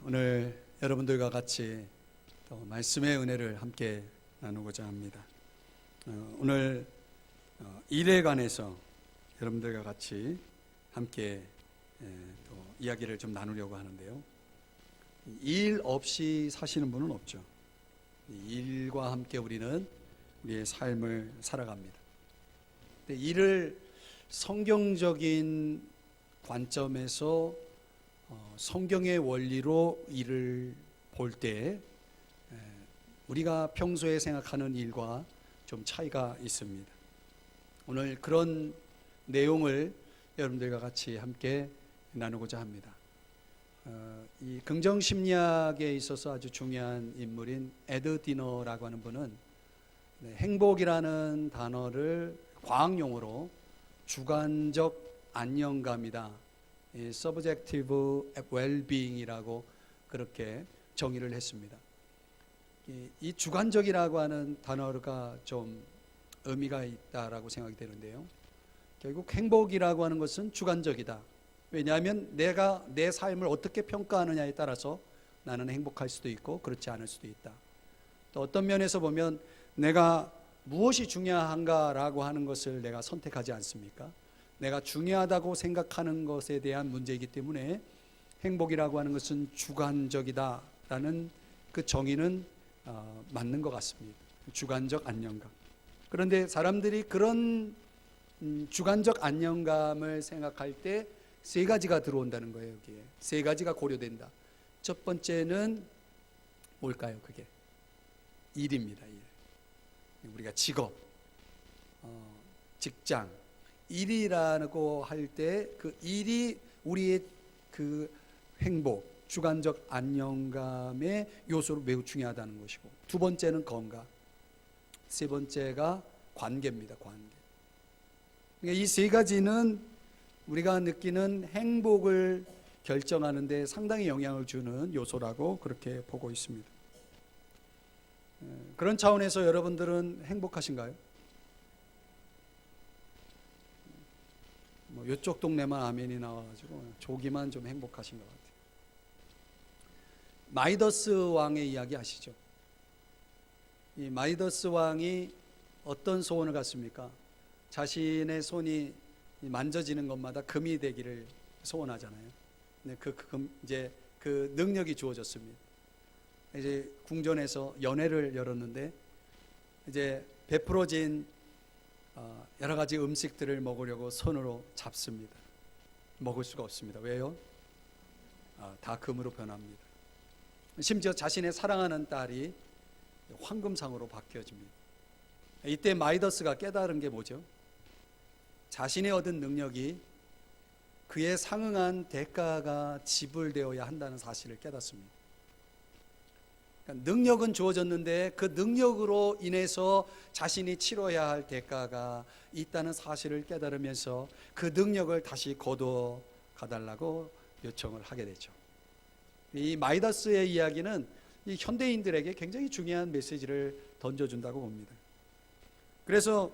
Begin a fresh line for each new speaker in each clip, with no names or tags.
오늘 여러분들과 같이 또 말씀의 은혜를 함께 나누고자 합니다. 오늘 일에 관해서 여러분들과 같이 함께 또 이야기를 좀 나누려고 하는데요. 일 없이 사시는 분은 없죠. 일과 함께 우리는 우리의 삶을 살아갑니다. 근데 일을 성경적인 관점에서 성경의 원리로 일을 볼 때 우리가 평소에 생각하는 일과 좀 차이가 있습니다. 오늘 그런 내용을 여러분들과 같이 함께 나누고자 합니다. 이 긍정심리학에 있어서 아주 중요한 인물인 에드 디너라고 하는 분은 행복이라는 단어를 과학용어로 주관적 안정감이다, subjective well-being이라고 그렇게 정의를 했습니다. 이 주관적이라고 하는 단어가 좀 의미가 있다라고 생각이 되는데요. 결국 행복이라고 하는 것은 주관적이다. 왜냐하면 내가 내 삶을 어떻게 평가하느냐에 따라서 나는 행복할 수도 있고 그렇지 않을 수도 있다. 또 어떤 면에서 보면 내가 무엇이 중요한가라고 하는 것을 내가 선택하지 않습니까? 내가 중요하다고 생각하는 것에 대한 문제이기 때문에 행복이라고 하는 것은 주관적이다라는 그 정의는 맞는 것 같습니다. 주관적 안정감. 그런데 사람들이 그런 주관적 안정감을 생각할 때 세 가지가 들어온다는 거예요. 여기에 세 가지가 고려된다. 첫 번째는 뭘까요? 그게 일입니다. 일. 우리가 직업, 직장, 일이라고 할 때 그 일이 우리의 그 행복, 주관적 안정감의 요소로 매우 중요하다는 것이고, 두 번째는 건강, 세 번째가 관계입니다. 관계. 그러니까 이 세 가지는 우리가 느끼는 행복을 결정하는 데 상당히 영향을 주는 요소라고 그렇게 보고 있습니다. 그런 차원에서 여러분들은 행복하신가요? 이쪽 동네만 아멘이 나와가지고 조기만 좀 행복하신 것 같아요. 마이더스 왕의 이야기 아시죠? 이 마이더스 왕이 어떤 소원을 갖습니까? 자신의 손이 만져지는 것마다 금이 되기를 소원하잖아요. 근데 이제 그 능력이 주어졌습니다. 이제 궁전에서 연회를 열었는데 이제 베풀어진 여러 가지 음식들을 먹으려고 손으로 잡습니다. 먹을 수가 없습니다. 왜요? 다 금으로 변합니다. 심지어 자신의 사랑하는 딸이 황금상으로 바뀌어집니다. 이때 마이더스가 깨달은 게 뭐죠? 자신이 얻은 능력이 그에 상응한 대가가 지불되어야 한다는 사실을 깨닫습니다. 그러니까 능력은 주어졌는데 그 능력으로 인해서 자신이 치러야 할 대가가 있다는 사실을 깨달으면서 그 능력을 다시 거두어 가달라고 요청을 하게 되죠. 이 마이더스의 이야기는 이 현대인들에게 굉장히 중요한 메시지를 던져준다고 봅니다. 그래서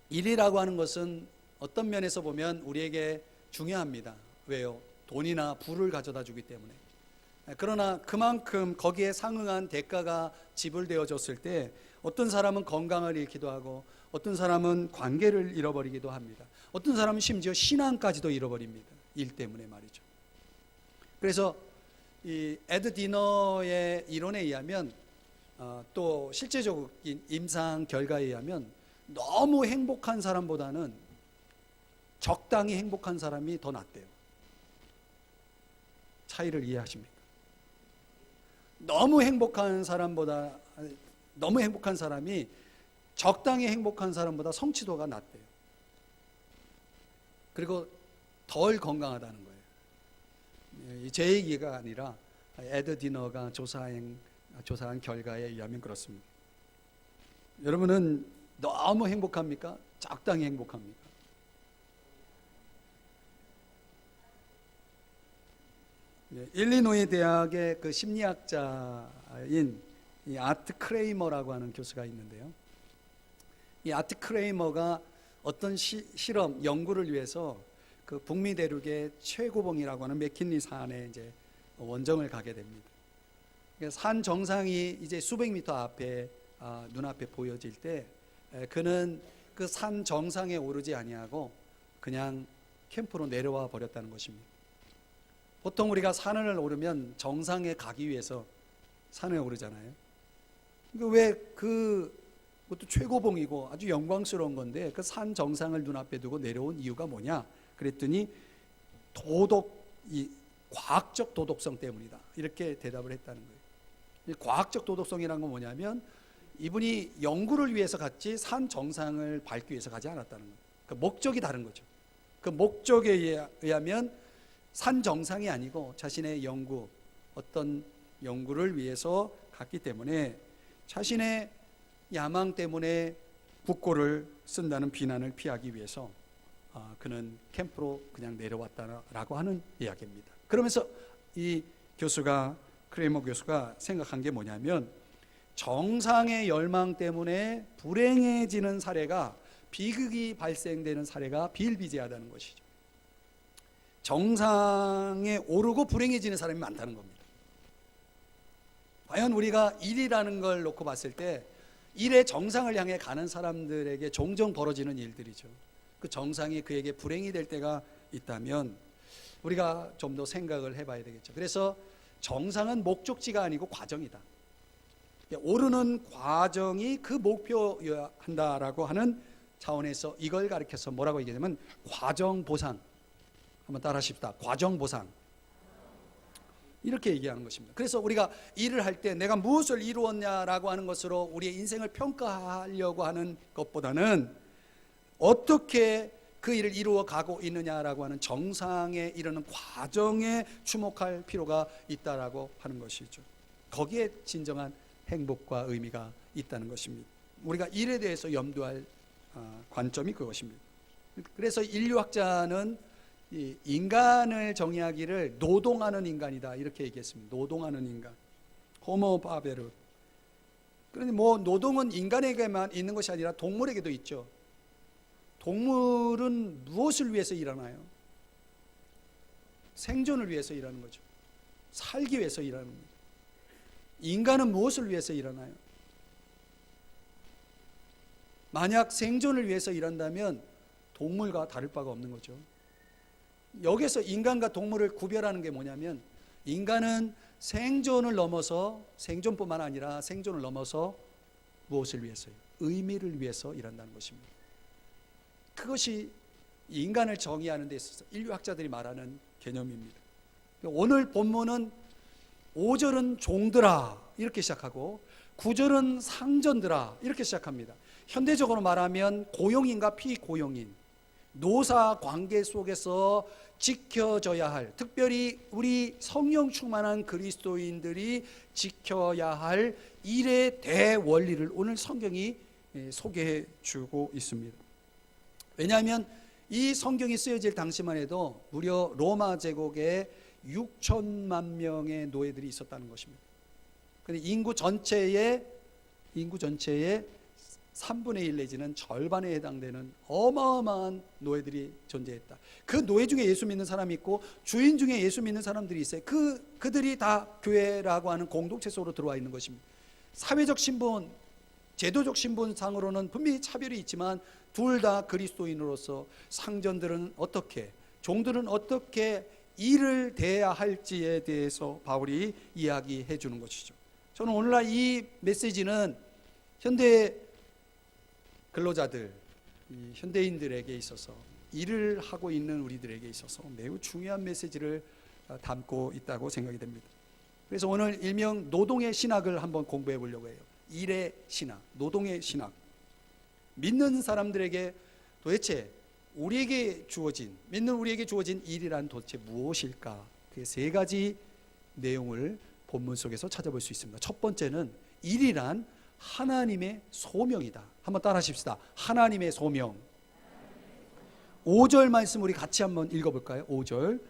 일이라고 하는 것은 어떤 면에서 보면 우리에게 중요합니다. 왜요? 돈이나 부를 가져다 주기 때문에. 그러나 그만큼 거기에 상응한 대가가 지불되어졌을 때 어떤 사람은 건강을 잃기도 하고 어떤 사람은 관계를 잃어버리기도 합니다. 어떤 사람은 심지어 신앙까지도 잃어버립니다. 일 때문에 말이죠. 그래서 이 에드 디너의 이론에 의하면 또 실제적인 임상 결과에 의하면 너무 행복한 사람보다는 적당히 행복한 사람이 더 낫대요. 차이를 이해하십니까? 너무 행복한 사람이 적당히 행복한 사람보다 성취도가 낮대요. 그리고 덜 건강하다는 거예요. 제 얘기가 아니라 에드 디너가 조사한 결과에 의하면 그렇습니다. 여러분은 너무 행복합니까? 적당히 행복합니까? 일리노이 대학의 그 심리학자인 이 아트 크레이머라고 하는 교수가 있는데요. 이 아트 크레이머가 어떤 연구를 위해서 그 북미 대륙의 최고봉이라고 하는 맥킨리 산에 이제 원정을 가게 됩니다. 산 정상이 이제 수백 미터 앞에 눈앞에 보여질 때 그는 그 산 정상에 오르지 아니하고 그냥 캠프로 내려와 버렸다는 것입니다. 보통 우리가 산을 오르면 정상에 가기 위해서 산에 오르잖아요. 왜 그것도 최고봉이고 아주 영광스러운 건데 그 산 정상을 눈앞에 두고 내려온 이유가 뭐냐? 그랬더니 과학적 도덕성 때문이다. 이렇게 대답을 했다는 거예요. 과학적 도덕성이란 건 뭐냐면 이분이 연구를 위해서 갔지 산 정상을 밟기 위해서 가지 않았다는 거예요. 그 목적이 다른 거죠. 그 목적에 의하면 산 정상이 아니고 자신의 어떤 연구를 위해서 갔기 때문에 자신의 야망 때문에 국고를 쓴다는 비난을 피하기 위해서 그는 캠프로 그냥 내려왔다라고 하는 이야기입니다. 그러면서 이 크레이머 교수가 생각한 게 뭐냐면 정상의 열망 때문에 불행해지는 사례가 비극이 발생되는 사례가 비일비재하다는 것이죠. 정상에 오르고 불행해지는 사람이 많다는 겁니다. 과연 우리가 일이라는 걸 놓고 봤을 때 일의 정상을 향해 가는 사람들에게 종종 벌어지는 일들이죠. 그 정상이 그에게 불행이 될 때가 있다면 우리가 좀 더 생각을 해봐야 되겠죠. 그래서 정상은 목적지가 아니고 과정이다. 오르는 과정이 그 목표여야 한다라고 하는 차원에서 이걸 가리켜서 뭐라고 얘기하냐면 과정보상. 한번 따라 하십시다. 과정보상. 이렇게 얘기하는 것입니다. 그래서 우리가 일을 할 때 내가 무엇을 이루었냐라고 하는 것으로 우리의 인생을 평가하려고 하는 것보다는 어떻게 그 일을 이루어 가고 있느냐라고 하는 정상에 이르는 과정에 주목할 필요가 있다라고 하는 것이죠. 거기에 진정한 행복과 의미가 있다는 것입니다. 우리가 일에 대해서 염두할 관점이 그것입니다. 그래서 인류학자는 이 인간을 정의하기를 노동하는 인간이다 이렇게 얘기했습니다. 노동하는 인간, 호모 바베르. 그런데 노동은 인간에게만 있는 것이 아니라 동물에게도 있죠. 동물은 무엇을 위해서 일하나요? 생존을 위해서 일하는 거죠. 살기 위해서 일하는 겁니다. 인간은 무엇을 위해서 일하나요? 만약 생존을 위해서 일한다면 동물과 다를 바가 없는 거죠. 여기서 인간과 동물을 구별하는 게 뭐냐면 인간은 생존을 넘어서 생존뿐만 아니라 생존을 넘어서 무엇을 위해서요? 의미를 위해서 일한다는 것입니다. 그것이 인간을 정의하는 데 있어서 인류학자들이 말하는 개념입니다. 오늘 본문은 5절은 종들아 이렇게 시작하고 9절은 상전들아 이렇게 시작합니다. 현대적으로 말하면 고용인과 피고용인, 노사 관계 속에서 지켜져야 할, 특별히 우리 성령 충만한 그리스도인들이 지켜야 할 일의 대원리를 오늘 성경이 소개해 주고 있습니다. 왜냐하면 이 성경이 쓰여질 당시만 해도 무려 로마 제국에 6천만 명의 노예들이 있었다는 것입니다. 근데 인구 전체의 3분의 1 내지는 절반에 해당되는 어마어마한 노예들이 존재했다. 그 노예 중에 예수 믿는 사람이 있고 주인 중에 예수 믿는 사람들이 있어요. 그들이 다 교회라고 하는 공동체 속으로 들어와 있는 것입니다. 사회적 신분, 제도적 신분상으로는 분명히 차별이 있지만 둘 다 그리스도인으로서 상전들은 어떻게, 종들은 어떻게 일을 대해야 할지에 대해서 바울이 이야기해 주는 것이죠. 저는 오늘날 이 메시지는 현대 근로자들, 현대인들에게 있어서 일을 하고 있는 우리들에게 있어서 매우 중요한 메시지를 담고 있다고 생각이 됩니다. 그래서 오늘 일명 노동의 신학을 한번 공부해 보려고 해요. 일의 신학, 노동의 신학. 믿는 사람들에게 도대체 믿는 우리에게 주어진 일이란 도대체 무엇일까? 그 세 가지 내용을 본문 속에서 찾아볼 수 있습니다. 첫 번째는 일이란 하나님의 소명이다. 한번 따라 하십시다. 하나님의 소명. 5절 말씀 우리 같이 한번 읽어볼까요? 5절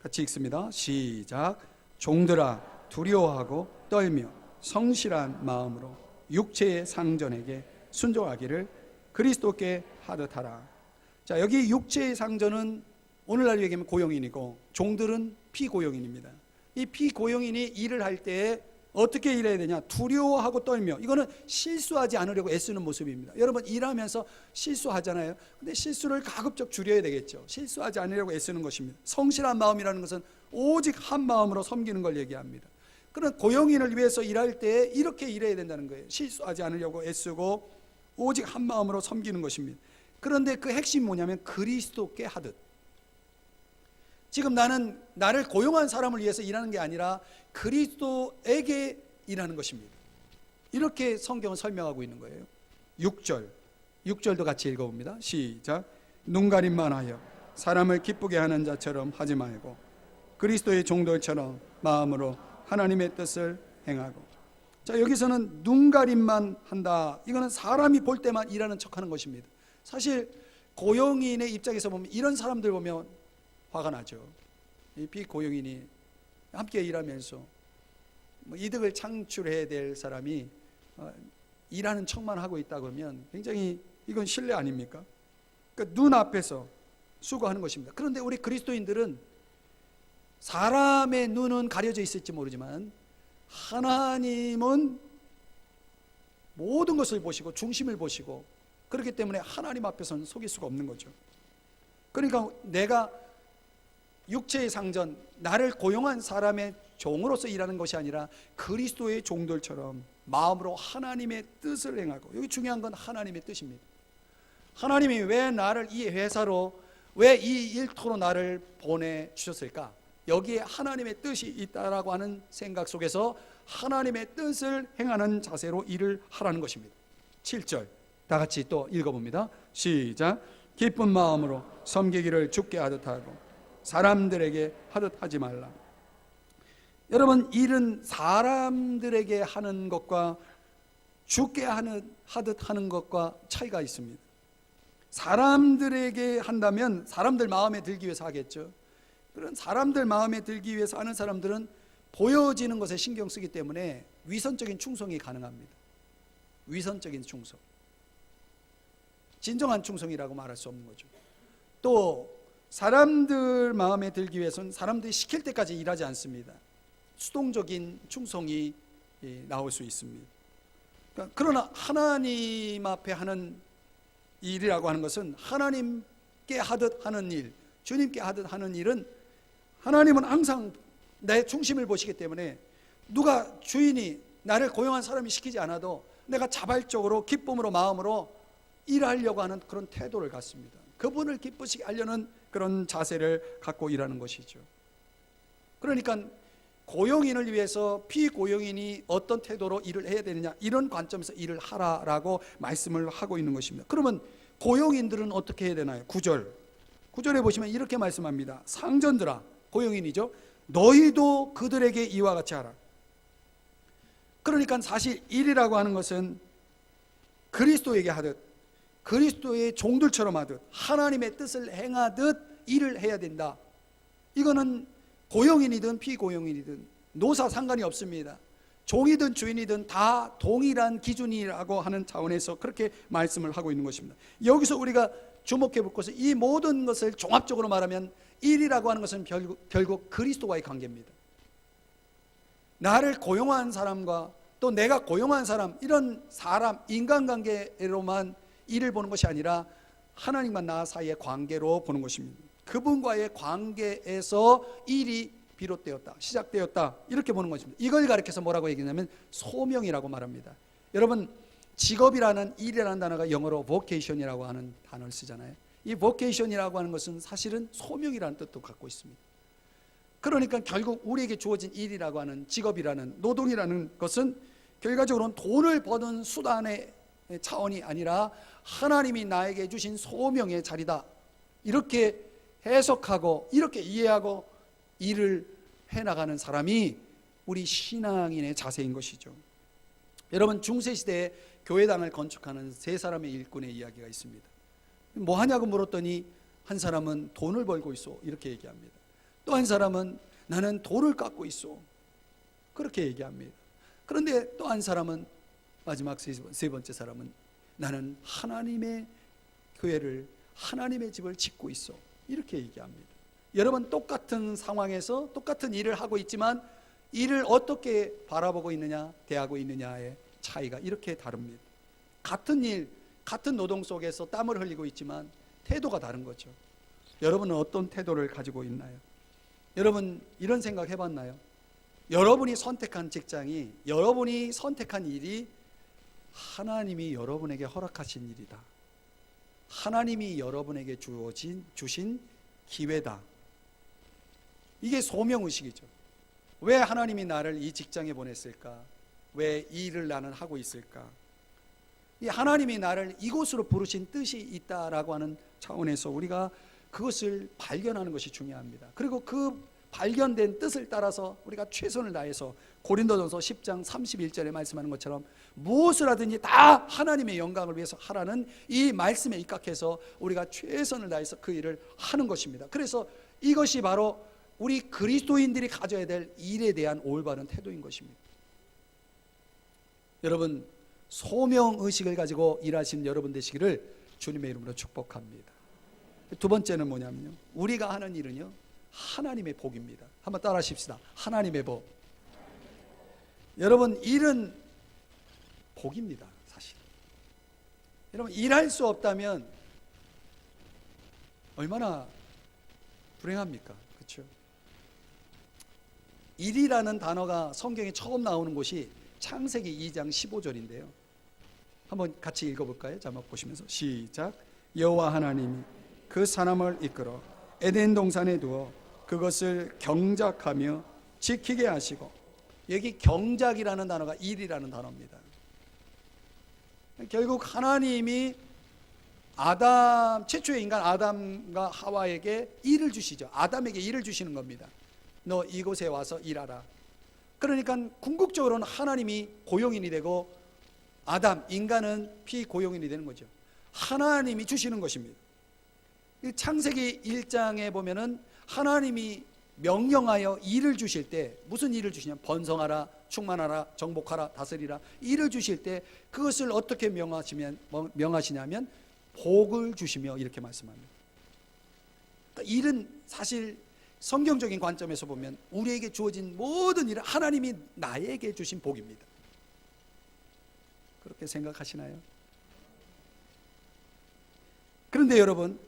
같이 읽습니다. 시작. 종들아 두려워하고 떨며 성실한 마음으로 육체의 상전에게 순종하기를 그리스도께 하듯하라. 자, 여기 육체의 상전은 오늘날 얘기하면 고용인이고 종들은 피고용인입니다. 이 피고용인이 일을 할 때 어떻게 일해야 되냐? 두려워하고 떨며. 이거는 실수하지 않으려고 애쓰는 모습입니다. 여러분 일하면서 실수하잖아요. 근데 실수를 가급적 줄여야 되겠죠. 실수하지 않으려고 애쓰는 것입니다. 성실한 마음이라는 것은 오직 한 마음으로 섬기는 걸 얘기합니다. 그런 고용인을 위해서 일할 때 이렇게 일해야 된다는 거예요. 실수하지 않으려고 애쓰고 오직 한 마음으로 섬기는 것입니다. 그런데 그 핵심이 뭐냐면 그리스도께 하듯. 지금 나는 나를 고용한 사람을 위해서 일하는 게 아니라 그리스도에게 일하는 것입니다. 이렇게 성경은 설명하고 있는 거예요. 6절도 같이 읽어봅니다. 시작. 눈가림만 하여 사람을 기쁘게 하는 자처럼 하지 말고 그리스도의 종들처럼 마음으로 하나님의 뜻을 행하고. 자, 여기서는 눈가림만 한다. 이거는 사람이 볼 때만 일하는 척하는 것입니다. 사실 고용인의 입장에서 보면 이런 사람들 보면 화가 나죠. 이 비고용인이 함께 일하면서 이득을 창출해야 될 사람이 일하는 척만 하고 있다 그러면 굉장히 이건 신뢰 아닙니까? 그러니까 눈앞에서 수고하는 것입니다. 그런데 우리 그리스도인들은 사람의 눈은 가려져 있을지 모르지만 하나님은 모든 것을 보시고 중심을 보시고 그렇기 때문에 하나님 앞에서는 속일 수가 없는 거죠. 그러니까 내가 육체의 상전, 나를 고용한 사람의 종으로서 일하는 것이 아니라 그리스도의 종들처럼 마음으로 하나님의 뜻을 행하고. 여기 중요한 건 하나님의 뜻입니다. 하나님이 왜 나를 이 회사로, 왜 이 일터로 나를 보내주셨을까? 여기에 하나님의 뜻이 있다라고 하는 생각 속에서 하나님의 뜻을 행하는 자세로 일을 하라는 것입니다. 7절 다 같이 또 읽어봅니다. 시작. 기쁜 마음으로 섬기기를 주께 하듯 하고 사람들에게 하듯 하지 말라. 여러분 일은 사람들에게 하는 것과 주께 하듯 하는 것과 차이가 있습니다. 사람들에게 한다면 사람들 마음에 들기 위해서 하겠죠. 그런 사람들 마음에 들기 위해서 하는 사람들은 보여지는 것에 신경 쓰기 때문에 위선적인 충성이 가능합니다. 위선적인 충성, 진정한 충성이라고 말할 수 없는 거죠. 또 사람들 마음에 들기 위해서는 사람들이 시킬 때까지 일하지 않습니다. 수동적인 충성이 나올 수 있습니다. 그러나 하나님 앞에 하는 일이라고 하는 것은 하나님께 하듯 하는 일, 주님께 하듯 하는 일은 하나님은 항상 내 중심을 보시기 때문에 누가 주인이 나를 고용한 사람이 시키지 않아도 내가 자발적으로 기쁨으로 마음으로 일하려고 하는 그런 태도를 갖습니다. 그분을 기쁘시게 하려는 그런 자세를 갖고 일하는 것이죠. 그러니까 고용인을 위해서 피고용인이 어떤 태도로 일을 해야 되느냐, 이런 관점에서 일을 하라라고 말씀을 하고 있는 것입니다. 그러면 고용인들은 어떻게 해야 되나요? 9절에 보시면 이렇게 말씀합니다. 상전들아, 고용인이죠. 너희도 그들에게 이와 같이 하라. 그러니까 사실 일이라고 하는 것은 그리스도에게 하듯, 그리스도의 종들처럼 하듯, 하나님의 뜻을 행하듯 일을 해야 된다. 이거는 고용인이든 피고용인이든 노사 상관이 없습니다. 종이든 주인이든 다 동일한 기준이라고 하는 차원에서 그렇게 말씀을 하고 있는 것입니다. 여기서 우리가 주목해 볼 것은 이 모든 것을 종합적으로 말하면 일이라고 하는 것은 결국 그리스도와의 관계입니다. 나를 고용한 사람과 또 내가 고용한 사람, 이런 사람, 인간관계로만 일을 보는 것이 아니라 하나님과 나 사이의 관계로 보는 것입니다. 그분과의 관계에서 일이 비롯되었다, 시작되었다, 이렇게 보는 것입니다. 이걸 가리켜서 뭐라고 얘기하냐면 소명이라고 말합니다. 여러분, 직업이라는, 일이라는 단어가 영어로 vocation이라고 하는 단어를 쓰잖아요. 이 vocation이라고 하는 것은 사실은 소명이라는 뜻도 갖고 있습니다. 그러니까 결국 우리에게 주어진 일이라고 하는, 직업이라는, 노동이라는 것은 결과적으로는 돈을 버는 수단의 차원이 아니라 하나님이 나에게 주신 소명의 자리다, 이렇게 해석하고 이렇게 이해하고 일을 해나가는 사람이 우리 신앙인의 자세인 것이죠. 여러분, 중세시대에 교회당을 건축하는 세 사람의 일꾼의 이야기가 있습니다. 뭐 하냐고 물었더니 한 사람은 돈을 벌고 있어, 이렇게 얘기합니다. 또 한 사람은 나는 돌을 깎고 있어, 그렇게 얘기합니다. 그런데 또 한 사람은, 마지막 세 번째 사람은 나는 하나님의 교회를, 하나님의 집을 짓고 있어, 이렇게 얘기합니다. 여러분 똑같은 상황에서 똑같은 일을 하고 있지만 일을 어떻게 바라보고 있느냐, 대하고 있느냐의 차이가 이렇게 다릅니다. 같은 일, 같은 노동 속에서 땀을 흘리고 있지만 태도가 다른 거죠. 여러분은 어떤 태도를 가지고 있나요? 여러분 이런 생각 해봤나요? 여러분이 선택한 직장이, 여러분이 선택한 일이 하나님이 여러분에게 허락하신 일이다. 하나님이 여러분에게 주신 기회다. 이게 소명의식이죠. 왜 하나님이 나를 이 직장에 보냈을까? 왜 이 일을 나는 하고 있을까? 이 하나님이 나를 이곳으로 부르신 뜻이 있다라고 하는 차원에서 우리가 그것을 발견하는 것이 중요합니다. 그리고 그 발견된 뜻을 따라서 우리가 최선을 다해서 고린도전서 10장 31절에 말씀하는 것처럼 무엇을 하든지 다 하나님의 영광을 위해서 하라는 이 말씀에 입각해서 우리가 최선을 다해서 그 일을 하는 것입니다. 그래서 이것이 바로 우리 그리스도인들이 가져야 될 일에 대한 올바른 태도인 것입니다. 여러분 소명의식을 가지고 일하시는 여러분 되시기를 주님의 이름으로 축복합니다. 두 번째는 뭐냐면요, 우리가 하는 일은요 하나님의 복입니다. 한번 따라 하십시다. 하나님의 복. 여러분 일은 복입니다. 사실 여러분 일할 수 없다면 얼마나 불행합니까? 그렇죠? 일이라는 단어가 성경에 처음 나오는 곳이 창세기 2장 15절인데요 한번 같이 읽어볼까요? 자막 보시면서 시작. 여호와 하나님이 그 사람을 이끌어 에덴 동산에 두어 그것을 경작하며 지키게 하시고, 여기 경작이라는 단어가 일이라는 단어입니다. 결국 하나님이 최초의 인간 아담과 하와에게 일을 주시죠. 아담에게 일을 주시는 겁니다. 너 이곳에 와서 일하라. 그러니까 궁극적으로는 하나님이 고용인이 되고 아담, 인간은 피고용인이 되는 거죠. 하나님이 주시는 것입니다. 창세기 1장에 보면은 하나님이 명령하여 일을 주실 때 무슨 일을 주시냐면 번성하라, 충만하라, 정복하라, 다스리라 일을 주실 때 그것을 어떻게 명하시냐면 복을 주시며 이렇게 말씀합니다. 그러니까 일은 사실 성경적인 관점에서 보면 우리에게 주어진 모든 일은 하나님이 나에게 주신 복입니다. 그렇게 생각하시나요? 그런데 여러분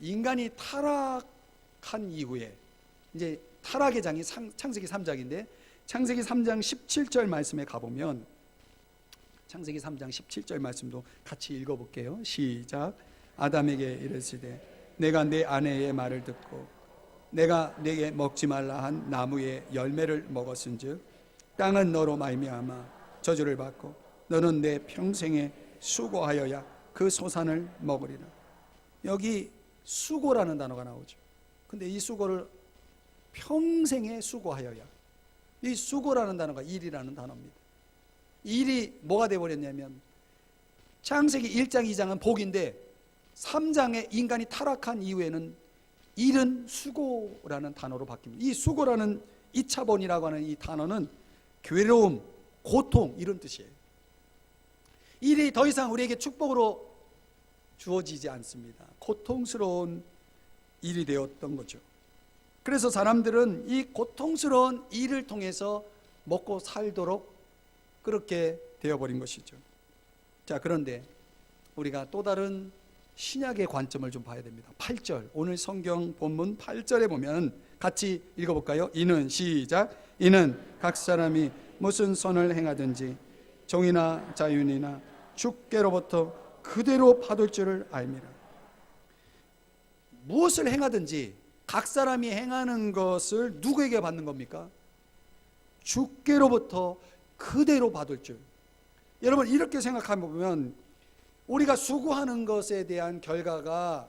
인간이 타락한 이후에 이제 타락의 장이 창세기 3장인데 창세기 3장 17절 말씀에 가보면 창세기 3장 17절 말씀도 같이 읽어볼게요. 시작. 아담에게 이르시되 내가 내 아내의 말을 듣고 내가 네게 먹지 말라 한 나무의 열매를 먹었은즉 땅은 너로 말미암아 저주를 받고 너는 내 평생에 수고하여야 그 소산을 먹으리라. 여기 수고라는 단어가 나오죠. 근데 이 수고를 평생에 수고하여야, 이 수고라는 단어가 일이라는 단어입니다. 일이 뭐가 되어버렸냐면 창세기 1장 2장은 복인데 3장에 인간이 타락한 이후에는 일은 수고라는 단어로 바뀝니다. 이 수고라는 이차본이라고 하는 이 단어는 괴로움, 고통 이런 뜻이에요. 일이 더 이상 우리에게 축복으로 주어지지 않습니다. 고통스러운 일이 되었던 거죠. 그래서 사람들은 이 고통스러운 일을 통해서 먹고 살도록 그렇게 되어버린 것이죠. 자, 그런데 우리가 또 다른 신약의 관점을 좀 봐야 됩니다. 8절, 오늘 성경 본문 8절에 보면 같이 읽어볼까요? 이는 시작. 이는 각 사람이 무슨 선을 행하든지 종이나 자윤이나 주께로부터 그대로 받을 줄을 알미라. 무엇을 행하든지 각 사람이 행하는 것을 누구에게 받는 겁니까? 주께로부터 그대로 받을 줄. 여러분 이렇게 생각해보면 우리가 수고하는 것에 대한 결과가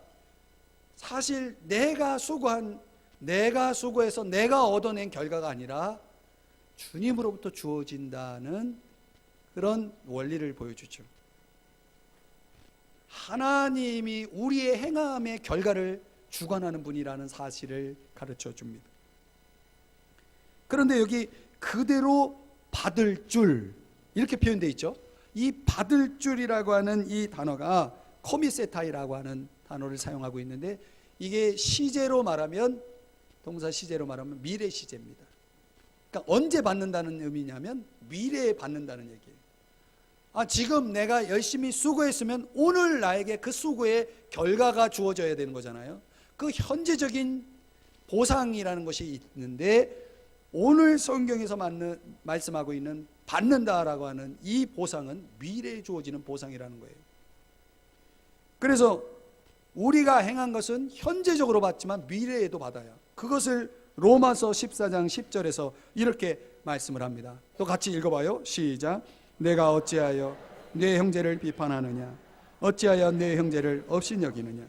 사실 내가 수고해서 내가 얻어낸 결과가 아니라 주님으로부터 주어진다는 그런 원리를 보여주죠. 하나님이 우리의 행함의 결과를 주관하는 분이라는 사실을 가르쳐 줍니다. 그런데 여기 그대로 받을 줄 이렇게 표현되어 있죠. 이 받을 줄이라고 하는 이 단어가 코미세타이라고 하는 단어를 사용하고 있는데 이게 시제로 말하면 동사 시제로 말하면 미래 시제입니다. 그러니까 언제 받는다는 의미냐면 미래에 받는다는 얘기예요. 지금 내가 열심히 수고했으면 오늘 나에게 그 수고의 결과가 주어져야 되는 거잖아요. 그 현재적인 보상이라는 것이 있는데, 오늘 성경에서 말씀하고 있는 받는다라고 하는 이 보상은 미래에 주어지는 보상이라는 거예요. 그래서 우리가 행한 것은 현재적으로 받지만 미래에도 받아요. 그것을 로마서 14장 10절에서 이렇게 말씀을 합니다. 또 같이 읽어봐요. 시작. 내가 어찌하여 내 형제를 비판하느냐, 어찌하여 내 형제를 업신여기느냐.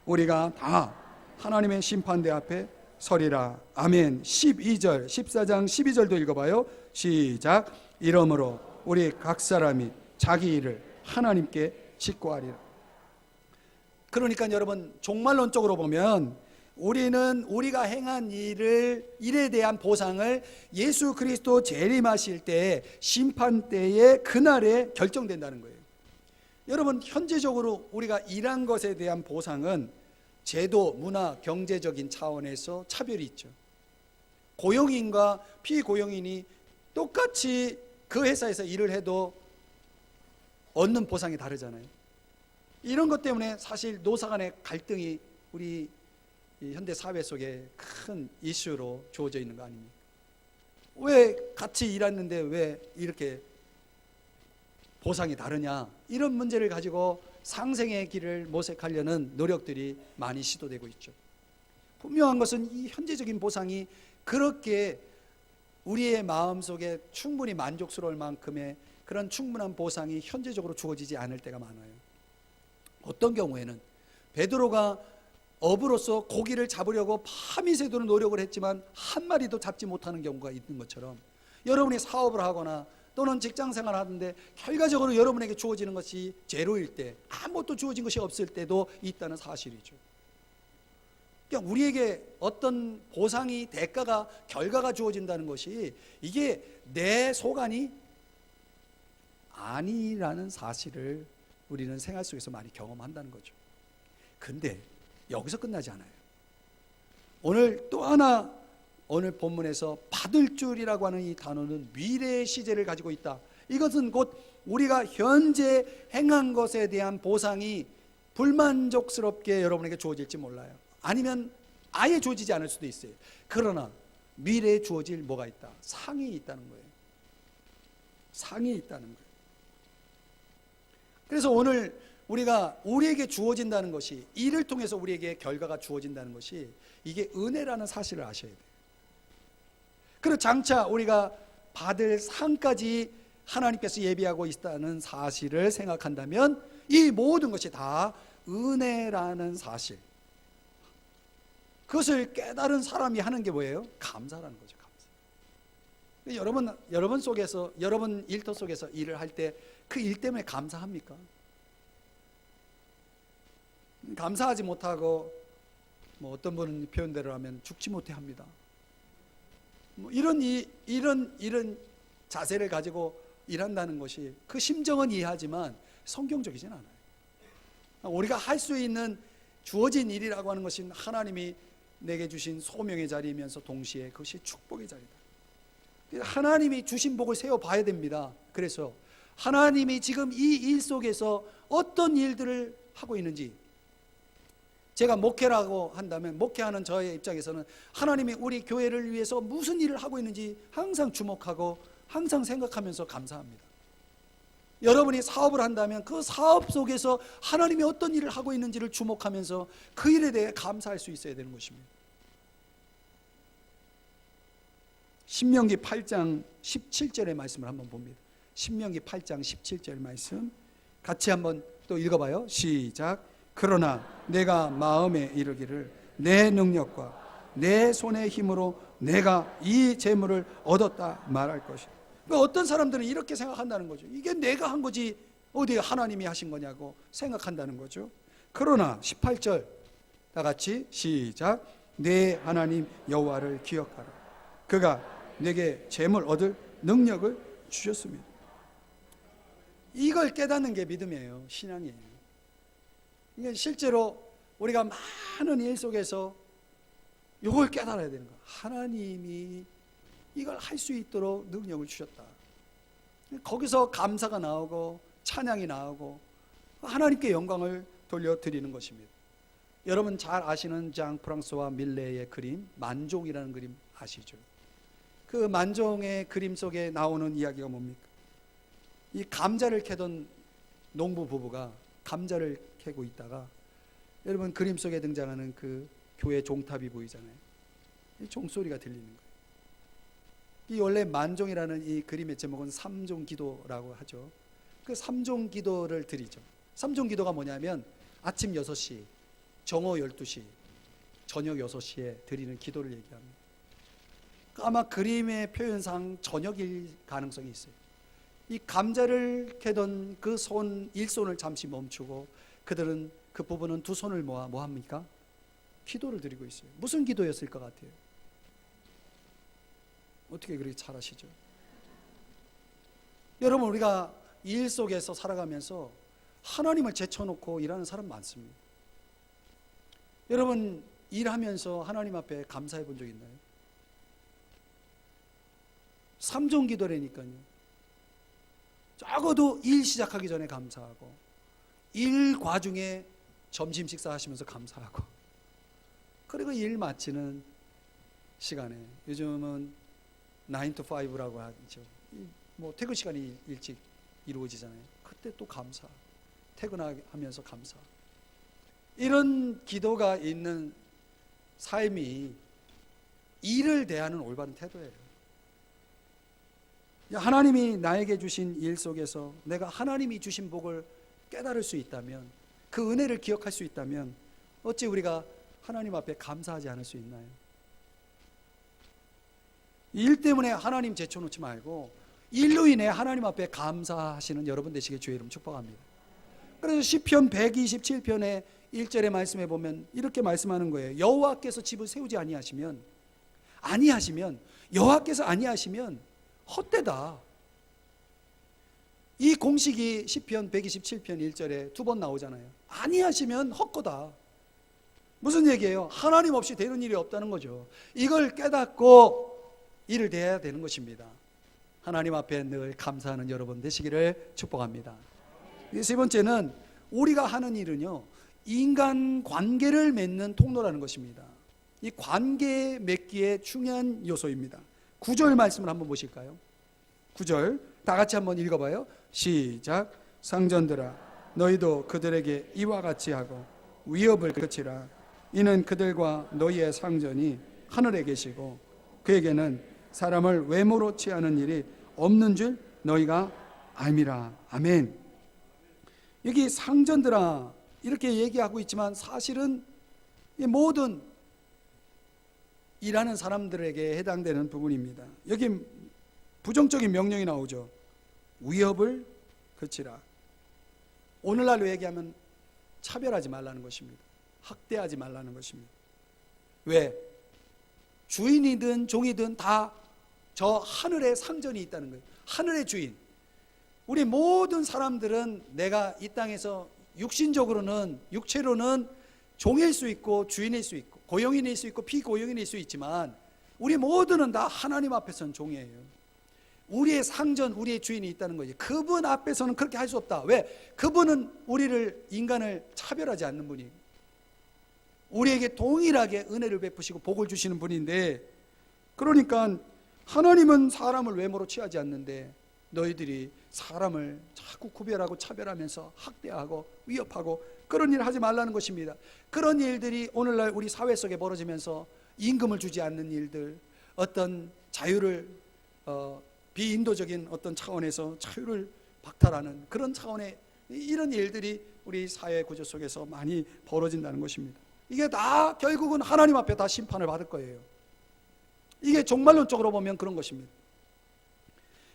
우리가 다 하나님의 심판대 앞에 서리라. 아멘. 12절 14장 12절도 읽어봐요. 시작. 이러므로 우리 각 사람이 자기 일을 하나님께 직고하리라. 그러니까 여러분, 종말론적으로 보면 우리는 우리가 행한 일에 대한 보상을 예수 그리스도 재림하실 때, 심판 때에 그날에 결정된다는 거예요. 여러분, 현재적으로 우리가 일한 것에 대한 보상은 제도, 문화, 경제적인 차원에서 차별이 있죠. 고용인과 피고용인이 똑같이 그 회사에서 일을 해도 얻는 보상이 다르잖아요. 이런 것 때문에 사실 노사 간의 갈등이 우리 현대 사회 속에 큰 이슈로 주어져 있는 거 아닙니까? 왜 같이 일했는데 왜 이렇게 보상이 다르냐, 이런 문제를 가지고 상생의 길을 모색하려는 노력들이 많이 시도되고 있죠. 분명한 것은 이 현재적인 보상이 그렇게 우리의 마음속에 충분히 만족스러울 만큼의 그런 충분한 보상이 현재적으로 주어지지 않을 때가 많아요. 어떤 경우에는 베드로가 어부로서 고기를 잡으려고 밤이새도록 노력을 했지만 한 마리도 잡지 못하는 경우가 있는 것처럼, 여러분이 사업을 하거나 또는 직장생활을 하는데 결과적으로 여러분에게 주어지는 것이 제로일 때, 아무것도 주어진 것이 없을 때도 있다는 사실이죠. 그러니까 우리에게 어떤 보상이, 대가가, 결과가 주어진다는 것이 이게 내 소관이 아니라는 사실을 우리는 생활 속에서 많이 경험한다는 거죠. 근데 여기서 끝나지 않아요. 오늘 또 하나, 오늘 본문에서 받을 줄이라고 하는 이 단어는 미래의 시제를 가지고 있다. 이것은 곧 우리가 현재 행한 것에 대한 보상이 불만족스럽게 여러분에게 주어질지 몰라요. 아니면 아예 주어지지 않을 수도 있어요. 그러나 미래에 주어질 뭐가 있다? 상이 있다는 거예요. 상이 있다는 거예요. 그래서 오늘 우리에게 주어진다는 것이, 일을 통해서 우리에게 결과가 주어진다는 것이, 이게 은혜라는 사실을 아셔야 돼요. 그리고 장차 우리가 받을 상까지 하나님께서 예비하고 있다는 사실을 생각한다면 이 모든 것이 다 은혜라는 사실, 그것을 깨달은 사람이 하는 게 뭐예요? 감사라는 거죠. 감사. 여러분 속에서, 여러분 일터 속에서 일을 할 때 그 일 때문에 감사합니까? 감사하지 못하고, 어떤 분은 표현대로 하면 죽지 못해 합니다. 이런 자세를 가지고 일한다는 것이, 그 심정은 이해하지만 성경적이진 않아요. 우리가 할 수 있는 주어진 일이라고 하는 것은 하나님이 내게 주신 소명의 자리이면서 동시에 그것이 축복의 자리다. 하나님이 주신 복을 세워봐야 됩니다. 그래서 하나님이 지금 이 일 속에서 어떤 일들을 하고 있는지, 제가 목회라고 한다면 목회하는 저의 입장에서는 하나님이 우리 교회를 위해서 무슨 일을 하고 있는지 항상 주목하고 항상 생각하면서 감사합니다. 여러분이 사업을 한다면 그 사업 속에서 하나님이 어떤 일을 하고 있는지를 주목하면서 그 일에 대해 감사할 수 있어야 되는 것입니다. 신명기 8장 17절의 말씀을 한번 봅니다. 신명기 8장 17절 말씀 같이 한번 또 읽어봐요. 시작. 그러나 내가 마음에 이르기를 내 능력과 내 손의 힘으로 내가 이 재물을 얻었다 말할 것이다. 그러니까 어떤 사람들은 이렇게 생각한다는 거죠. 이게 내가 한 거지 어디 하나님이 하신 거냐고 생각한다는 거죠. 그러나 18절 다 같이 시작. 내 하나님 여호와를 기억하라. 그가 내게 재물 얻을 능력을 주셨습니다. 이걸 깨닫는 게 믿음이에요. 신앙이에요. 이게 실제로 우리가 많은 일 속에서 이걸 깨달아야 되는 거야. 하나님이 이걸 할 수 있도록 능력을 주셨다. 거기서 감사가 나오고 찬양이 나오고 하나님께 영광을 돌려드리는 것입니다. 여러분 잘 아시는 장 프랑스와 밀레의 그림, 만종이라는 그림 아시죠? 그 만종의 그림 속에 나오는 이야기가 뭡니까? 이 감자를 캐던 농부 부부가 감자를 캐고 있다가, 여러분 그림 속에 등장하는 그 교회 종탑이 보이잖아요. 이 종소리가 들리는 거예요. 이 원래 만종이라는 이 그림의 제목은 삼종기도라고 하죠. 그 삼종기도를 드리죠. 삼종기도가 뭐냐면 아침 6시, 정오 12시, 저녁 6시에 드리는 기도를 얘기합니다. 아마 그림의 표현상 저녁일 가능성이 있어요. 이 감자를 캐던 그 일손을 잠시 멈추고 그들은, 그 부부는 두 손을 모아 뭐 합니까? 기도를 드리고 있어요. 무슨 기도였을 것 같아요? 어떻게 그렇게 잘 아시죠? 여러분, 우리가 일 속에서 살아가면서 하나님을 제쳐놓고 일하는 사람 많습니다. 여러분, 일하면서 하나님 앞에 감사해 본 적 있나요? 삼종기도라니까요. 적어도 일 시작하기 전에 감사하고, 일 과중에 점심 식사하시면서 감사하고, 그리고 일 마치는 시간에, 요즘은 9 to 5라고 하죠. 뭐 퇴근 시간이 일찍 이루어지잖아요. 그때 또 감사, 퇴근하면서 감사. 이런 기도가 있는 삶이 일을 대하는 올바른 태도예요. 하나님이 나에게 주신 일 속에서 내가 하나님이 주신 복을 깨달을 수 있다면, 그 은혜를 기억할 수 있다면 어찌 우리가 하나님 앞에 감사하지 않을 수 있나요? 일 때문에 하나님 제쳐놓지 말고 일로 인해 하나님 앞에 감사하시는 여러분 되시길 주의 이름 축복합니다. 그래서 시편 127편의 1절의 말씀에 보면 이렇게 말씀하는 거예요. 여호와께서 집을 세우지 아니하시면 여호와께서 아니하시면 헛되다. 이 공식이 시편 127편 1절에 2번 나오잖아요. 아니하시면 헛거다. 무슨 얘기예요? 하나님 없이 되는 일이 없다는 거죠. 이걸 깨닫고 일을 대해야 되는 것입니다. 하나님 앞에 늘 감사하는 여러분 되시기를 축복합니다. 세 번째는, 우리가 하는 일은요, 인간 관계를 맺는 통로라는 것입니다. 이 관계 맺기의 중요한 요소입니다. 9절 말씀을 한번 보실까요? 9절 다 같이 한번 읽어봐요. 시작. 상전들아, 너희도 그들에게 이와 같이 하고 위협을 그치라. 이는 그들과 너희의 상전이 하늘에 계시고 그에게는 사람을 외모로 취하는 일이 없는 줄 너희가 알미라. 아멘. 여기 상전들아 이렇게 얘기하고 있지만 사실은 모든 일하는 사람들에게 해당되는 부분입니다. 여기 부정적인 명령이 나오죠. 위협을 그치라. 오늘날로 얘기하면 차별하지 말라는 것입니다. 학대하지 말라는 것입니다. 왜? 주인이든 종이든 다 저 하늘의 상전이 있다는 거예요. 하늘의 주인. 우리 모든 사람들은 내가 이 땅에서 육체로는 종일 수 있고 주인일 수 있고 고용인일 수 있고 피고용인일 수 있지만 우리 모두는 다 하나님 앞에서는 종이에요. 우리의 상전, 우리의 주인이 있다는 거지. 그분 앞에서는 그렇게 할 수 없다. 왜? 그분은 인간을 차별하지 않는 분이에요. 우리에게 동일하게 은혜를 베푸시고 복을 주시는 분인데, 그러니까 하나님은 사람을 외모로 취하지 않는데 너희들이 사람을 자꾸 구별하고 차별하면서 학대하고 위협하고 그런 일을 하지 말라는 것입니다. 그런 일들이 오늘날 우리 사회 속에 벌어지면서 임금을 주지 않는 일들, 어떤 자유를 비인도적인 어떤 차원에서 자유를 박탈하는 그런 차원의 이런 일들이 우리 사회 구조 속에서 많이 벌어진다는 것입니다. 이게 다 결국은 하나님 앞에 다 심판을 받을 거예요. 이게 종말론적으로 보면 그런 것입니다.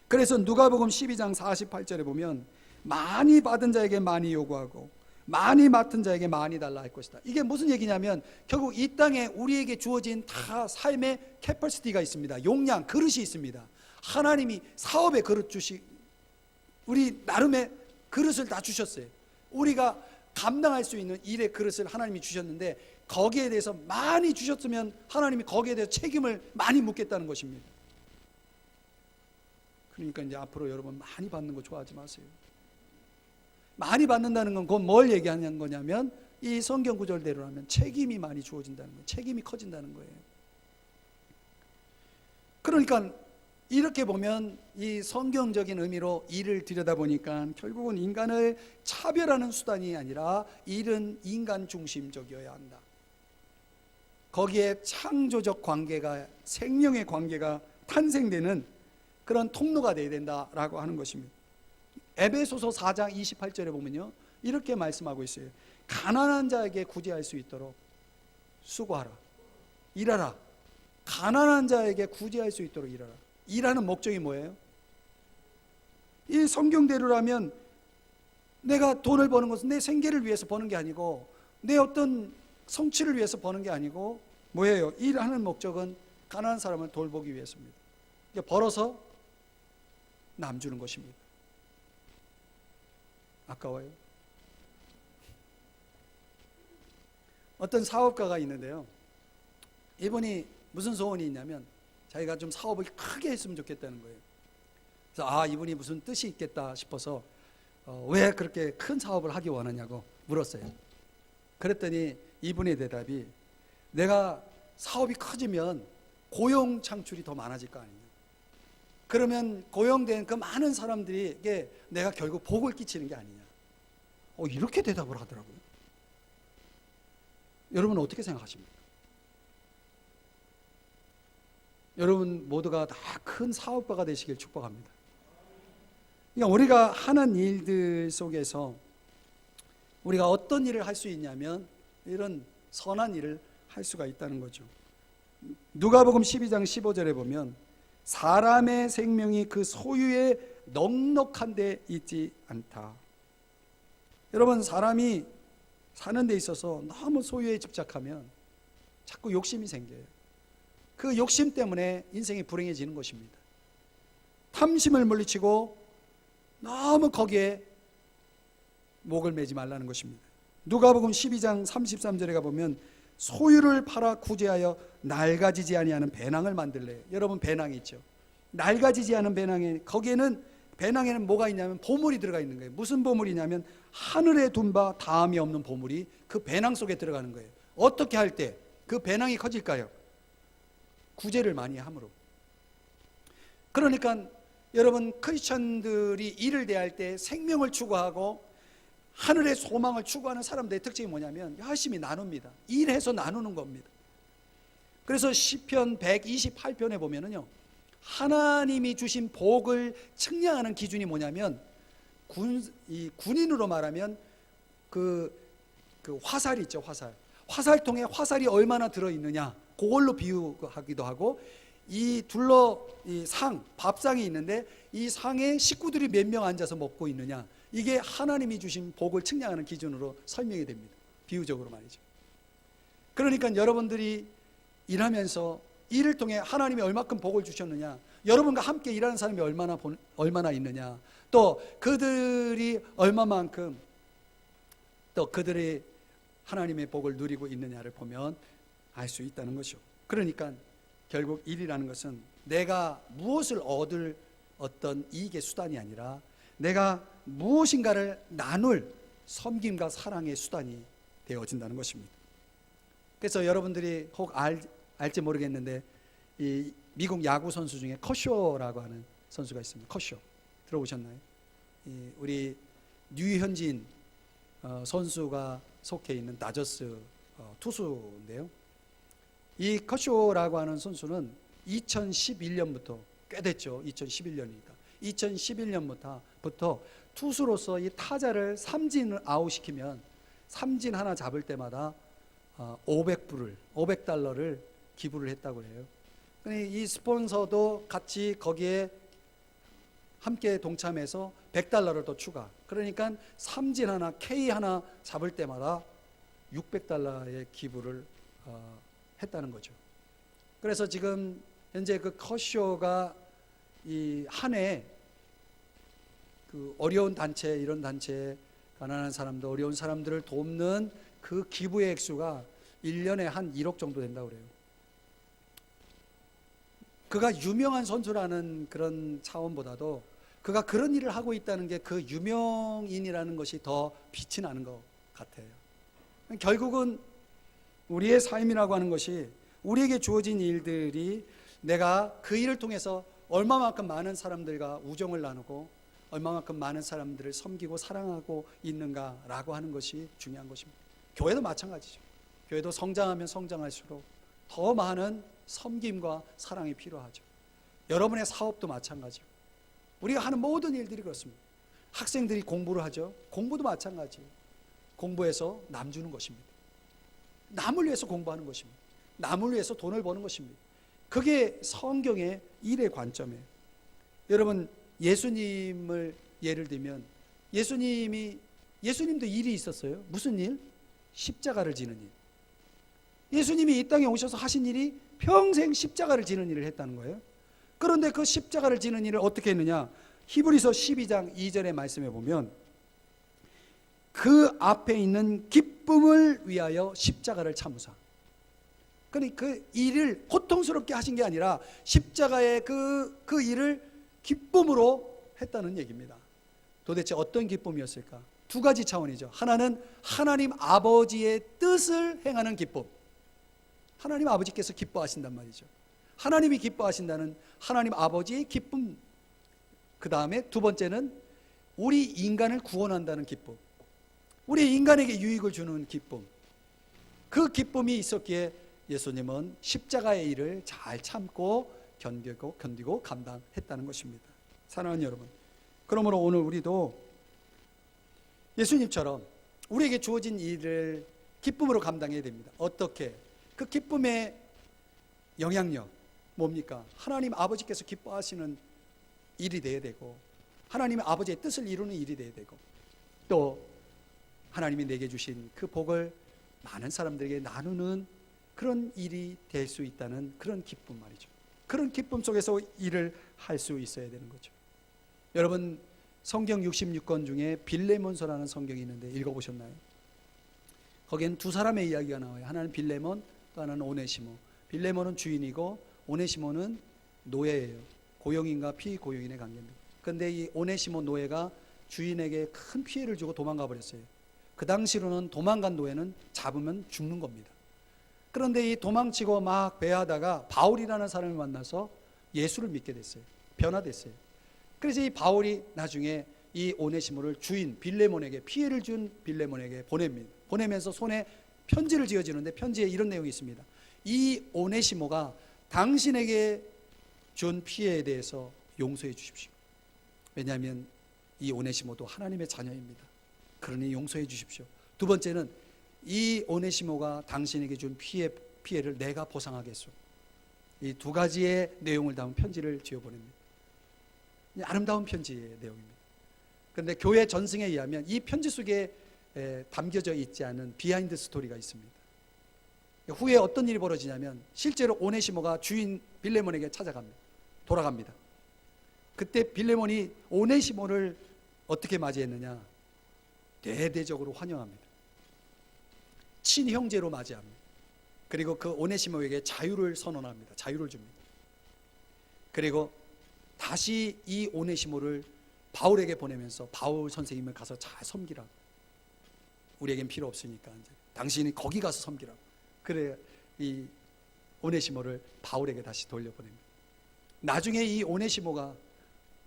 그래서 누가복음 12장 48절에 보면 많이 받은 자에게 많이 요구하고 많이 맡은 자에게 많이 달라 할 것이다. 이게 무슨 얘기냐면 결국 이 땅에 우리에게 주어진 다 삶의 캐퍼시티가 있습니다. 용량, 그릇이 있습니다. 하나님이 사업의 그릇 우리 나름의 그릇을 다 주셨어요. 우리가 감당할 수 있는 일의 그릇을 하나님이 주셨는데 거기에 대해서 많이 주셨으면 하나님이 거기에 대해서 책임을 많이 묻겠다는 것입니다. 그러니까 이제 앞으로 여러분 많이 받는 거 좋아하지 마세요. 많이 받는다는 건 그건 뭘 얘기하는 거냐면 이 성경 구절대로라면 책임이 많이 주어진다는 거예요. 책임이 커진다는 거예요. 그러니까 이렇게 보면 이 성경적인 의미로 일을 들여다보니까 결국은 인간을 차별하는 수단이 아니라 일은 인간 중심적이어야 한다. 거기에 창조적 관계가, 생명의 관계가 탄생되는 그런 통로가 되어야 된다라고 하는 것입니다. 에베소서 4장 28절에 보면요, 이렇게 말씀하고 있어요. 가난한 자에게 구제할 수 있도록 수고하라, 일하라. 가난한 자에게 구제할 수 있도록 일하라. 일하는 목적이 뭐예요? 이 성경대로라면 내가 돈을 버는 것은 내 생계를 위해서 버는 게 아니고 내 어떤 성취를 위해서 버는 게 아니고 뭐예요? 일하는 목적은 가난한 사람을 돌보기 위해서입니다. 벌어서 남 주는 것입니다. 아까워요? 어떤 사업가가 있는데요, 이분이 무슨 소원이 있냐면 자기가 좀 사업을 크게 했으면 좋겠다는 거예요. 그래서 이분이 무슨 뜻이 있겠다 싶어서 왜 그렇게 큰 사업을 하기 원하냐고 물었어요. 그랬더니 이분의 대답이, 내가 사업이 커지면 고용 창출이 더 많아질 거 아니냐. 그러면 고용된 그 많은 사람들에게 내가 결국 복을 끼치는 게 아니냐. 이렇게 대답을 하더라고요. 여러분은 어떻게 생각하십니까? 여러분 모두가 다 큰 사업가가 되시길 축복합니다. 그러니까 우리가 하는 일들 속에서 우리가 어떤 일을 할 수 있냐면 이런 선한 일을 할 수가 있다는 거죠. 누가복음 12장 15절에 보면 사람의 생명이 그 소유에 넉넉한 데 있지 않다. 여러분, 사람이 사는 데 있어서 너무 소유에 집착하면 자꾸 욕심이 생겨요. 그 욕심 때문에 인생이 불행해지는 것입니다. 탐심을 물리치고 너무 거기에 목을 매지 말라는 것입니다. 누가복음 12장 33절에 가보면 소유를 팔아 구제하여 낡아지지 아니하는 배낭을 만들래. 여러분, 배낭이 있죠. 낡아지지 않은 배낭에, 배낭에는 뭐가 있냐면 보물이 들어가 있는 거예요. 무슨 보물이냐면 하늘에 둔 바 다함이 없는 보물이 그 배낭 속에 들어가는 거예요. 어떻게 할 때 그 배낭이 커질까요? 구제를 많이 함으로. 그러니까 여러분, 크리스천들이 일을 대할 때 생명을 추구하고 하늘의 소망을 추구하는 사람들의 특징이 뭐냐면 열심히 나눕니다. 일해서 나누는 겁니다. 그래서 시편 128편에 보면은요, 하나님이 주신 복을 측량하는 기준이 뭐냐면 군인으로 말하면 그 화살이 있죠. 화살통에 화살이 얼마나 들어있느냐, 그걸로 비유하기도 하고, 이 밥상이 있는데 이 상에 식구들이 몇 명 앉아서 먹고 있느냐, 이게 하나님이 주신 복을 측량하는 기준으로 설명이 됩니다. 비유적으로 말이죠. 그러니까 여러분들이 일하면서 일을 통해 하나님이 얼마큼 복을 주셨느냐, 여러분과 함께 일하는 사람이 얼마나 있느냐, 또 그들이 얼마만큼 또 그들이 하나님의 복을 누리고 있느냐를 보면 알 수 있다는 것이죠. 그러니까 결국 일이라는 것은 내가 무엇을 얻을 어떤 이익의 수단이 아니라 내가 무엇인가를 나눌 섬김과 사랑의 수단이 되어진다는 것입니다. 그래서 여러분들이 혹 알지 모르겠는데 이 미국 야구 선수 중에 커쇼라고 하는 선수가 있습니다. 커쇼 들어보셨나요? 우리 류현진 선수가 속해 있는 다저스 투수인데요. 이 커쇼라고 하는 선수는 2011년부터 꽤 됐죠. 2011년이니까 2011년부터 투수로서 이 타자를 삼진 아웃시키면 삼진 하나 잡을 때마다 $500를 기부를 했다고 해요. 이 스폰서도 같이 거기에 함께 동참해서 $100를 더 추가. 그러니까 삼진 하나, K 하나 잡을 때마다 $600의 기부를 했다는 거죠. 그래서 지금 현재 그 커쇼가 이 한 해 그 어려운 단체, 이런 단체, 가난한 사람들, 어려운 사람들을 돕는 그 기부의 액수가 1년에 한 1억 정도 된다고 그래요. 그가 유명한 선수라는 그런 차원보다도 그가 그런 일을 하고 있다는 게 그 유명인이라는 것이 더 빛이 나는 것 같아요. 결국은 우리의 삶이라고 하는 것이 우리에게 주어진 일들이 내가 그 일을 통해서 얼마만큼 많은 사람들과 우정을 나누고 얼마만큼 많은 사람들을 섬기고 사랑하고 있는가라고 하는 것이 중요한 것입니다. 교회도 마찬가지죠. 교회도 성장하면 성장할수록 더 많은 섬김과 사랑이 필요하죠. 여러분의 사업도 마찬가지고 우리가 하는 모든 일들이 그렇습니다. 학생들이 공부를 하죠. 공부도 마찬가지예요. 공부해서 남 주는 것입니다. 남을 위해서 공부하는 것입니다. 남을 위해서 돈을 버는 것입니다. 그게 성경의 일의 관점이에요. 여러분, 예수님을 예를 들면 예수님도 일이 있었어요. 무슨 일? 십자가를 지는 일. 예수님이 이 땅에 오셔서 하신 일이 평생 십자가를 지는 일을 했다는 거예요. 그런데 그 십자가를 지는 일을 어떻게 했느냐? 히브리서 12장 2절의 말씀에 보면 그 앞에 있는 기쁨을 위하여 십자가를 참으사. 그러니 그 일을 고통스럽게 하신 게 아니라 십자가의 그 일을 기쁨으로 했다는 얘기입니다. 도대체 어떤 기쁨이었을까? 두 가지 차원이죠. 하나는 하나님 아버지의 뜻을 행하는 기쁨. 하나님 아버지께서 기뻐하신단 말이죠. 하나님이 기뻐하신다는 하나님 아버지의 기쁨. 그 다음에 두 번째는 우리 인간을 구원한다는 기쁨. 우리 인간에게 유익을 주는 기쁨. 그 기쁨이 있었기에 예수님은 십자가의 일을 잘 참고 견디고 감당했다는 것입니다. 사랑하는 여러분, 그러므로 오늘 우리도 예수님처럼 우리에게 주어진 일을 기쁨으로 감당해야 됩니다. 어떻게? 그 기쁨의 영향력 뭡니까? 하나님 아버지께서 기뻐하시는 일이 돼야 되고 하나님의 아버지의 뜻을 이루는 일이 돼야 되고 또 하나님이 내게 주신 그 복을 많은 사람들에게 나누는 그런 일이 될 수 있다는 그런 기쁨 말이죠. 그런 기쁨 속에서 일을 할 수 있어야 되는 거죠. 여러분, 성경 66권 중에 빌레몬서라는 성경이 있는데 읽어보셨나요? 거기엔 두 사람의 이야기가 나와요. 하나는 빌레몬, 또 하나는 오네시모. 빌레몬은 주인이고 오네시모는 노예예요. 고용인과 피고용인의 관계입니다. 그런데 이 오네시모 노예가 주인에게 큰 피해를 주고 도망가 버렸어요. 그 당시로는 도망간 노예는 잡으면 죽는 겁니다. 그런데 이 도망치고 막 배하다가 바울이라는 사람을 만나서 예수를 믿게 됐어요. 변화됐어요. 그래서 이 바울이 나중에 이 오네시모를 주인 빌레몬에게, 피해를 준 빌레몬에게 보냅니다. 보내면서 손에 편지를 지어주는데 편지에 이런 내용이 있습니다. 이 오네시모가 당신에게 준 피해에 대해서 용서해 주십시오. 왜냐하면 이 오네시모도 하나님의 자녀입니다. 그러니 용서해 주십시오. 두 번째는 이 오네시모가 당신에게 준 피해를 내가 보상하겠소. 이 두 가지의 내용을 담은 편지를 지어보냅니다. 아름다운 편지의 내용입니다. 그런데 교회 전승에 의하면 이 편지 속에 담겨져 있지 않은 비하인드 스토리가 있습니다. 후에 어떤 일이 벌어지냐면 실제로 오네시모가 주인 빌레몬에게 찾아갑니다. 돌아갑니다. 그때 빌레몬이 오네시모를 어떻게 맞이했느냐? 대대적으로 환영합니다. 친형제로 맞이합니다. 그리고 그 오네시모에게 자유를 선언합니다. 자유를 줍니다. 그리고 다시 이 오네시모를 바울에게 보내면서 바울 선생님을 가서 잘 섬기라. 우리에겐 필요 없으니까 이제 당신이 거기 가서 섬기라. 그래 이 오네시모를 바울에게 다시 돌려보냅니다. 나중에 이 오네시모가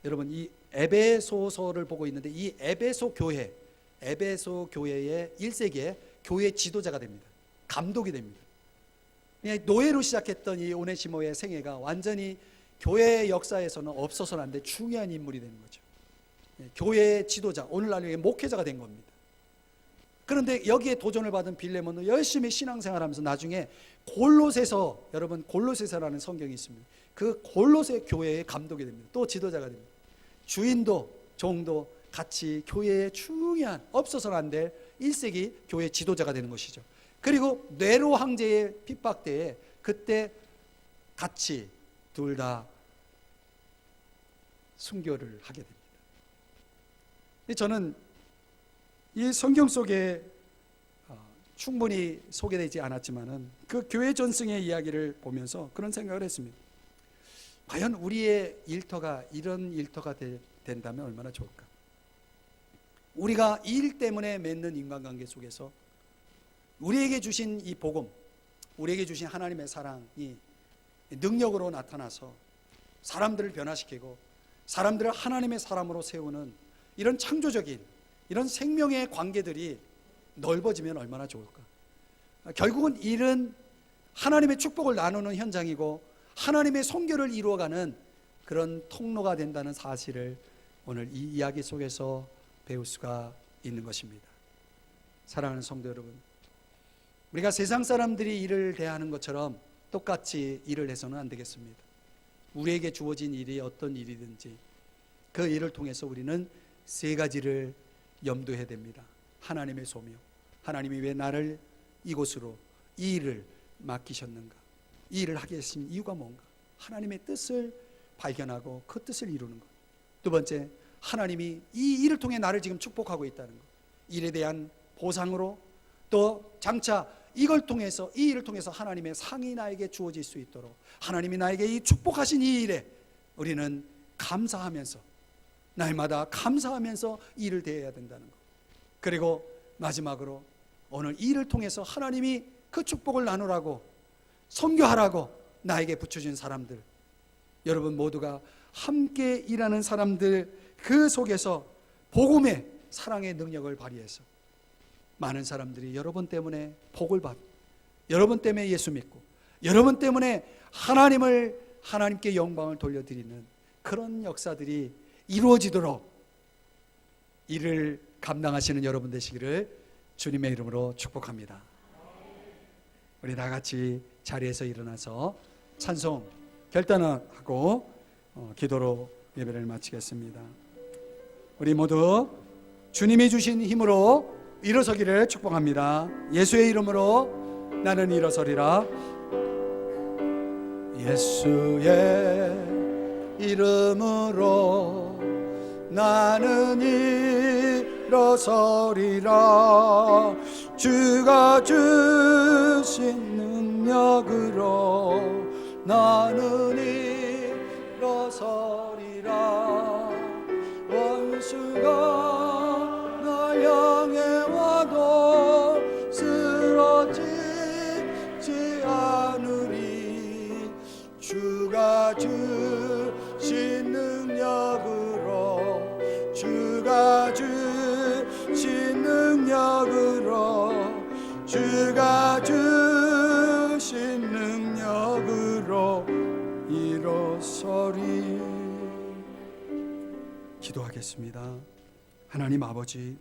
여러분 이 에베소서를 보고 있는데 이 에베소 교회의 1세기에 교회 지도자가 됩니다. 감독이 됩니다. 노예로 시작했던 이 오네시모의 생애가 완전히 교회의 역사에서는 없어서는 안 될 중요한 인물이 되는 거죠. 교회의 지도자, 오늘날 목회자가 된 겁니다. 그런데 여기에 도전을 받은 빌레몬은 열심히 신앙생활하면서 나중에 골로새서, 여러분 골로새서라는 성경이 있습니다. 그 골로새 교회의 감독이 됩니다. 또 지도자가 됩니다. 주인도 종도 같이 교회의 중요한 없어서는 안 될 1세기 교회 지도자가 되는 것이죠. 그리고 네로 황제의 핍박 때에 그때 같이 둘 다 순교를 하게 됩니다. 저는 이 성경 속에 충분히 소개되지 않았지만은 그 교회 전승의 이야기를 보면서 그런 생각을 했습니다. 과연 우리의 일터가 이런 일터가 된다면 얼마나 좋을까? 우리가 이 일 때문에 맺는 인간관계 속에서 우리에게 주신 이 복음, 우리에게 주신 하나님의 사랑이 능력으로 나타나서 사람들을 변화시키고 사람들을 하나님의 사람으로 세우는 이런 창조적인 이런 생명의 관계들이 넓어지면 얼마나 좋을까? 결국은 일은 하나님의 축복을 나누는 현장이고 하나님의 선교를 이루어가는 그런 통로가 된다는 사실을 오늘 이 이야기 속에서 배울 수가 있는 것입니다. 사랑하는 성도 여러분, 우리가 세상 사람들이 일을 대하는 것처럼 똑같이 일을 해서는 안 되겠습니다. 우리에게 주어진 일이 어떤 일이든지 그 일을 통해서 우리는 세 가지를 염두해야 됩니다. 하나님의 소명, 하나님이 왜 나를 이곳으로 이 일을 맡기셨는가, 이 일을 하게 하신 이유가 뭔가, 하나님의 뜻을 발견하고 그 뜻을 이루는 것. 두 번째, 하나님이 이 일을 통해 나를 지금 축복하고 있다는 것, 일에 대한 보상으로 또 장차 이걸 통해서, 이 일을 통해서 하나님의 상이 나에게 주어질 수 있도록 하나님이 나에게 이 축복하신 이 일에 우리는 감사하면서, 날마다 감사하면서 일을 대해야 된다는 것. 그리고 마지막으로 오늘 이 일을 통해서 하나님이 그 축복을 나누라고, 선교하라고 나에게 붙여준 사람들, 여러분 모두가 함께 일하는 사람들, 그 속에서 복음의 사랑의 능력을 발휘해서 많은 사람들이 여러분 때문에 복을 받고, 여러분 때문에 예수 믿고, 여러분 때문에 하나님께 영광을 돌려드리는 그런 역사들이 이루어지도록 이를 감당하시는 여러분 되시기를 주님의 이름으로 축복합니다. 우리 다 같이 자리에서 일어나서 찬송 결단하고 기도로 예배를 마치겠습니다. 우리 모두 주님이 주신 힘으로 일어서기를 축복합니다. 예수의 이름으로 나는 일어서리라. 예수의 이름으로 나는 일어서리라. 주가 주신 능력으로 나는 일어서리라. 원수가 날 향해 와도 쓰러지지 않으리. 주가 주신 능력으로, 주가 주신 능력으로, 주가 주신 능력으로 일어서리. 기도하겠습니다. 하나님 아버지,